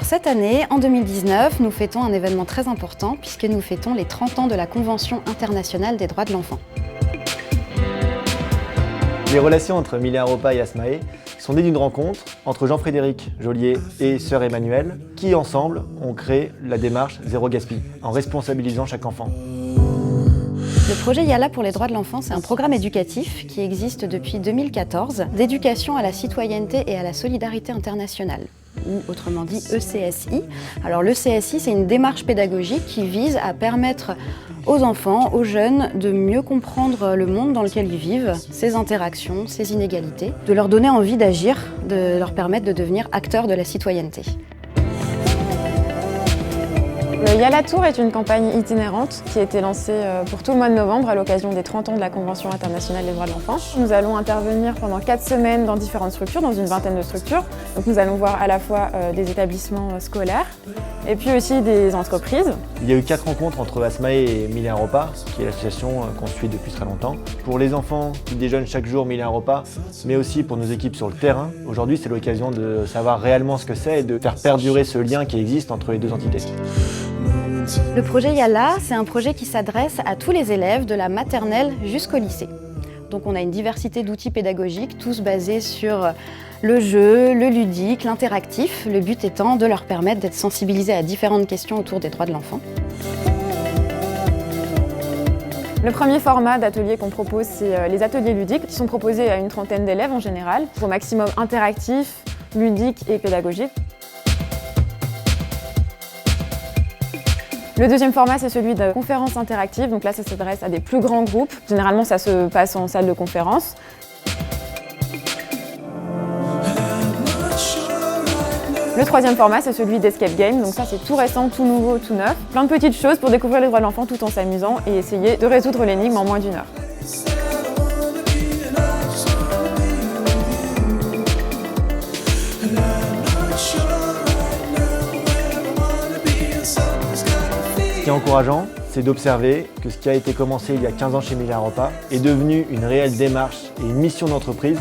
Alors cette année, en 2019, nous fêtons un événement très important puisque nous fêtons les 30 ans de la Convention internationale des droits de l'enfant. Les relations entre Mille Europa et Asmae sont nées d'une rencontre entre Jean-Frédéric Joliet et sœur Emmanuelle qui, ensemble, ont créé la démarche Zéro Gaspille en responsabilisant chaque enfant. Le projet Yala pour les droits de l'enfant, c'est un programme éducatif qui existe depuis 2014 d'éducation à la citoyenneté et à la solidarité internationale, ou autrement dit ECSI. Alors l'ECSI, c'est une démarche pédagogique qui vise à permettre aux enfants, aux jeunes, de mieux comprendre le monde dans lequel ils vivent, ses interactions, ses inégalités, de leur donner envie d'agir, de leur permettre de devenir acteurs de la citoyenneté. Le Yala Tour est une campagne itinérante qui a été lancée pour tout le mois de novembre à l'occasion des 30 ans de la Convention internationale des droits de l'enfant. Nous allons intervenir pendant 4 semaines dans différentes structures, dans une vingtaine de structures. Donc nous allons voir à la fois des établissements scolaires et puis aussi des entreprises. Il y a eu 4 rencontres entre Asmae et Mille Europa, qui est l'association qu'on suit depuis très longtemps. Pour les enfants qui déjeunent chaque jour Mille Europa, mais aussi pour nos équipes sur le terrain, aujourd'hui c'est l'occasion de savoir réellement ce que c'est et de faire perdurer ce lien qui existe entre les deux entités. Le projet Yala, c'est un projet qui s'adresse à tous les élèves de la maternelle jusqu'au lycée. Donc on a une diversité d'outils pédagogiques, tous basés sur le jeu, le ludique, l'interactif, le but étant de leur permettre d'être sensibilisés à différentes questions autour des droits de l'enfant. Le premier format d'atelier qu'on propose, c'est les ateliers ludiques, qui sont proposés à une trentaine d'élèves en général, au maximum interactif, ludique et pédagogique. Le deuxième format, c'est celui de conférences interactives. Donc là, ça s'adresse à des plus grands groupes. Généralement, ça se passe en salle de conférence. Le troisième format, c'est celui d'escape game. Donc ça, c'est tout récent, tout nouveau, tout neuf. Plein de petites choses pour découvrir les droits de l'enfant tout en s'amusant et essayer de résoudre l'énigme en moins d'1 heure. Ce qui est encourageant, c'est d'observer que ce qui a été commencé il y a 15 ans chez Mille Europa est devenu une réelle démarche et une mission d'entreprise.